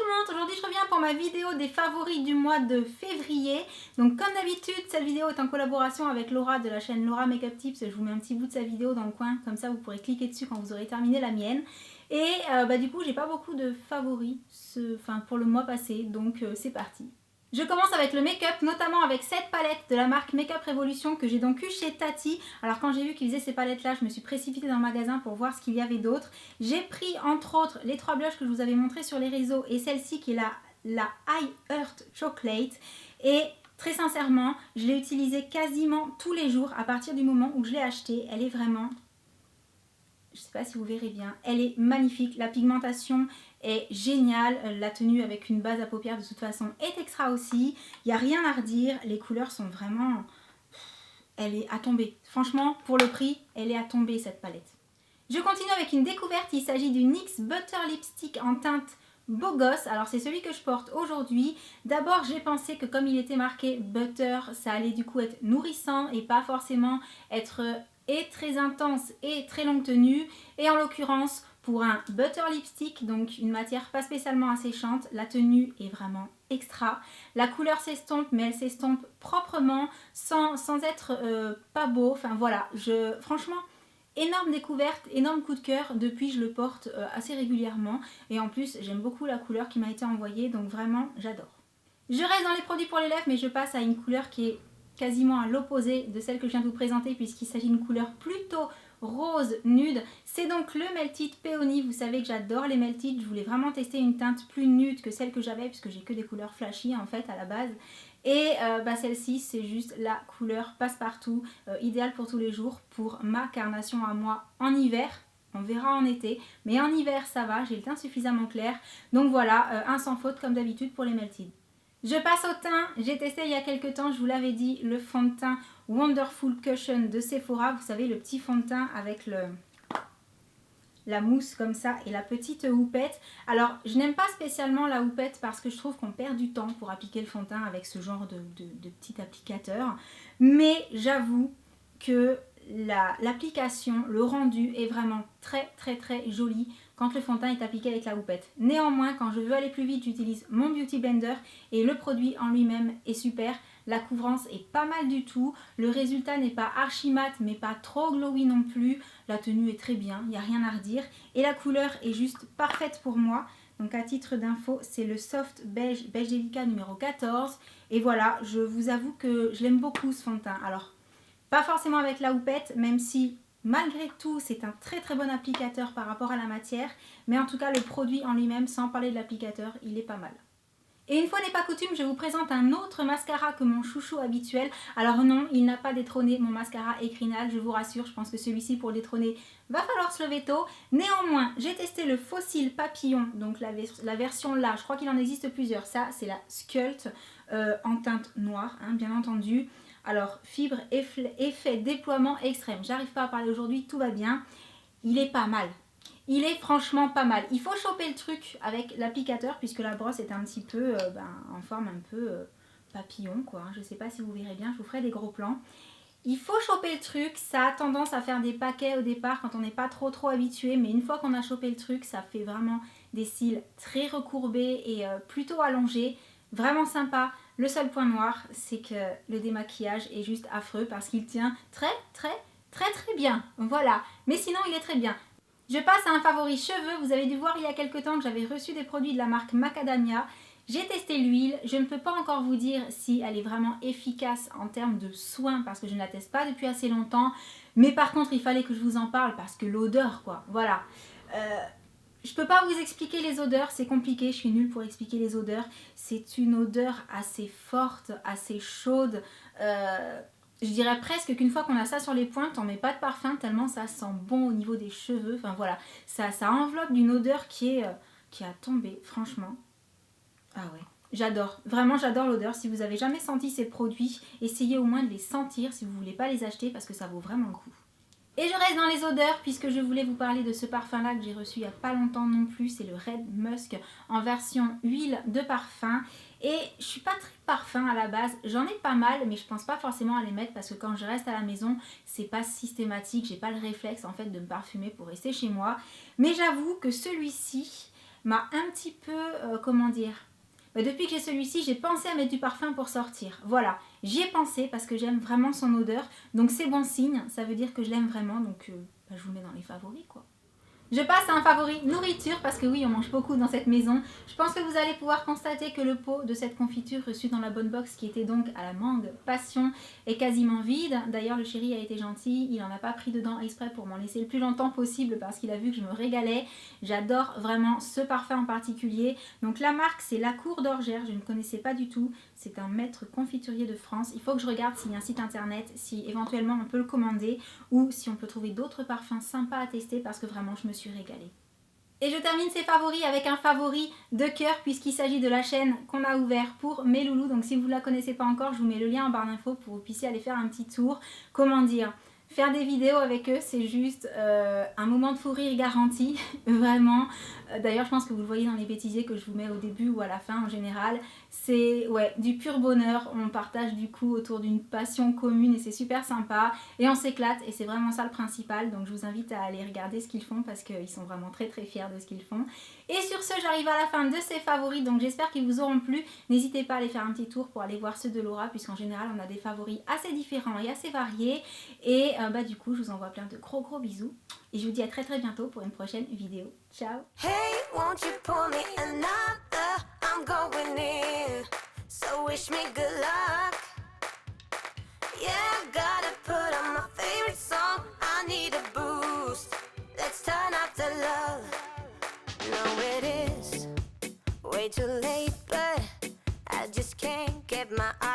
monde, aujourd'hui je reviens pour ma vidéo des favoris du mois de février. Donc comme d'habitude, cette vidéo est en collaboration avec Laura de la chaîne Laura Makeup Tips. Je vous mets un petit bout de sa vidéo dans le coin, comme ça vous pourrez cliquer dessus quand vous aurez terminé la mienne. Et du coup j'ai pas beaucoup de favoris pour le mois passé, donc c'est parti. Je commence avec le make-up, notamment avec cette palette de la marque Makeup Revolution que j'ai donc eu chez Tati. Alors quand j'ai vu qu'ils faisaient ces palettes là, je me suis précipitée dans le magasin pour voir ce qu'il y avait d'autre. J'ai pris entre autres les trois blushs que je vous avais montrés sur les réseaux et celle-ci qui est la High Earth Chocolate. Et très sincèrement, je l'ai utilisée quasiment tous les jours à partir du moment où je l'ai achetée. Elle est vraiment... Je ne sais pas si vous verrez bien, elle est magnifique, la pigmentation est géniale, la tenue avec une base à paupières de toute façon est extra aussi, il n'y a rien à redire, les couleurs sont vraiment... Elle est à tomber, franchement pour le prix, elle est à tomber cette palette. Je continue avec une découverte, il s'agit du NYX Butter Lipstick en teinte Beau Gosse. Alors c'est celui que je porte aujourd'hui. D'abord j'ai pensé que comme il était marqué Butter, ça allait du coup être nourrissant et pas forcément être... et très intense et très longue tenue, et en l'occurrence pour un butter lipstick, donc une matière pas spécialement asséchante, la tenue est vraiment extra. La couleur s'estompe, mais elle s'estompe proprement sans être pas beau. Enfin voilà, franchement énorme découverte, énorme coup de cœur. Depuis je le porte assez régulièrement et en plus j'aime beaucoup la couleur qui m'a été envoyée, donc vraiment j'adore. Je reste dans les produits pour les lèvres, mais je passe à une couleur qui est quasiment à l'opposé de celle que je viens de vous présenter, puisqu'il s'agit d'une couleur plutôt rose nude. C'est donc le Melted Peony. Vous savez que j'adore les Melted. Je voulais vraiment tester une teinte plus nude que celle que j'avais, puisque j'ai que des couleurs flashy en fait à la base. Et celle-ci c'est juste la couleur passe-partout, idéale pour tous les jours, pour ma carnation à moi en hiver. On verra en été, mais en hiver ça va, j'ai le teint suffisamment clair. Donc voilà, un sans faute comme d'habitude pour les Melted. Je passe au teint, j'ai testé il y a quelques temps, je vous l'avais dit, le fond de teint Wonderful Cushion de Sephora. Vous savez, le petit fond de teint avec la mousse comme ça et la petite houppette. Alors, je n'aime pas spécialement la houppette parce que je trouve qu'on perd du temps pour appliquer le fond de teint avec ce genre de petit applicateur. Mais j'avoue que l'application, le rendu est vraiment très joli quand le fond de teint est appliqué avec la houppette. Néanmoins, quand je veux aller plus vite, j'utilise mon Beauty Blender et le produit en lui-même est super. La couvrance est pas mal du tout. Le résultat n'est pas archi mat mais pas trop glowy non plus. La tenue est très bien, il n'y a rien à redire. Et la couleur est juste parfaite pour moi. Donc à titre d'info, c'est le Soft Beige Délicat numéro 14. Et voilà, je vous avoue que je l'aime beaucoup ce fond de teint. Alors, pas forcément avec la houppette, même si malgré tout c'est un très bon applicateur par rapport à la matière. Mais en tout cas le produit en lui-même, sans parler de l'applicateur, il est pas mal. Et une fois n'est pas coutume, je vous présente un autre mascara que mon chouchou habituel. Alors non, il n'a pas détrôné mon mascara Ecrinal, je vous rassure, je pense que celui-ci pour le détrôner va falloir se lever tôt. Néanmoins, j'ai testé le Fossil Papillon, donc la version là, je crois qu'il en existe plusieurs. Ça, c'est la Sculpt en teinte noire, hein, bien entendu. Alors, fibre, effet, déploiement extrême. J'arrive pas à parler aujourd'hui, tout va bien. Il est pas mal. Il est franchement pas mal. Il faut choper le truc avec l'applicateur puisque la brosse est un petit peu en forme un peu papillon quoi. Je sais pas si vous verrez bien, je vous ferai des gros plans. Il faut choper le truc, ça a tendance à faire des paquets au départ quand on n'est pas trop habitué, mais une fois qu'on a chopé le truc, ça fait vraiment des cils très recourbés et plutôt allongés. Vraiment sympa. Le seul point noir, c'est que le démaquillage est juste affreux parce qu'il tient très bien. Voilà. Mais sinon, il est très bien. Je passe à un favori cheveux. Vous avez dû voir il y a quelques temps que j'avais reçu des produits de la marque Macadamia. J'ai testé l'huile. Je ne peux pas encore vous dire si elle est vraiment efficace en termes de soins parce que je ne la teste pas depuis assez longtemps. Mais par contre, il fallait que je vous en parle parce que l'odeur, quoi. Voilà. Je peux pas vous expliquer les odeurs, c'est compliqué, je suis nulle pour expliquer les odeurs. C'est une odeur assez forte, assez chaude. Je dirais presque qu'une fois qu'on a ça sur les pointes, on met pas de parfum tellement ça sent bon au niveau des cheveux. Enfin voilà, ça enveloppe d'une odeur qui a tombé, franchement. Ah ouais, j'adore, vraiment j'adore l'odeur. Si vous avez jamais senti ces produits, essayez au moins de les sentir si vous voulez pas les acheter parce que ça vaut vraiment le coup. Et je reste dans les odeurs puisque je voulais vous parler de ce parfum là que j'ai reçu il n'y a pas longtemps non plus. C'est le Red Musk en version huile de parfum. Et je suis pas très parfum à la base, j'en ai pas mal mais je pense pas forcément à les mettre parce que quand je reste à la maison c'est pas systématique, j'ai pas le réflexe en fait de me parfumer pour rester chez moi. Mais j'avoue que celui-ci m'a un petit peu, comment dire, depuis que j'ai celui-ci, j'ai pensé à mettre du parfum pour sortir. Voilà, j'y ai pensé parce que j'aime vraiment son odeur. Donc c'est bon signe, ça veut dire que je l'aime vraiment. Donc je vous le mets dans les favoris quoi. Je passe à un favori nourriture parce que oui, on mange beaucoup dans cette maison. Je pense que vous allez pouvoir constater que le pot de cette confiture reçue dans la bonne box qui était donc à la mangue passion est quasiment vide. D'ailleurs, le chéri a été gentil, il n'en a pas pris dedans exprès pour m'en laisser le plus longtemps possible parce qu'il a vu que je me régalais. J'adore vraiment ce parfum en particulier. Donc la marque, c'est La Cour d'Orgère, je ne connaissais pas du tout. C'est un maître confiturier de France. Il faut que je regarde s'il y a un site internet, si éventuellement on peut le commander ou si on peut trouver d'autres parfums sympas à tester parce que vraiment je me suis régalée. Et je termine ces favoris avec un favori de cœur puisqu'il s'agit de la chaîne qu'on a ouvert pour mes loulous. Donc si vous ne la connaissez pas encore, je vous mets le lien en barre d'infos pour que vous puissiez aller faire un petit tour. Comment dire ? Faire des vidéos avec eux, c'est juste un moment de fou rire garanti, vraiment. D'ailleurs, je pense que vous le voyez dans les bêtisiers que je vous mets au début ou à la fin en général. C'est du pur bonheur. On partage du coup autour d'une passion commune et c'est super sympa. Et on s'éclate et c'est vraiment ça le principal. Donc je vous invite à aller regarder ce qu'ils font parce qu'ils sont vraiment très très fiers de ce qu'ils font. Et sur ce, j'arrive à la fin de ces favoris. Donc j'espère qu'ils vous auront plu. N'hésitez pas à aller faire un petit tour pour aller voir ceux de Laura puisqu'en général, on a des favoris assez différents et assez variés. Et du coup, je vous envoie plein de gros bisous. Et je vous dis à très bientôt pour une prochaine vidéo. Ciao! Hey, won't you pour me another? I'm going in, so wish me good luck. Yeah, gotta put on my favorite song. I need a boost. Let's turn up the love. No, it is way too late, but I just can't get my eyes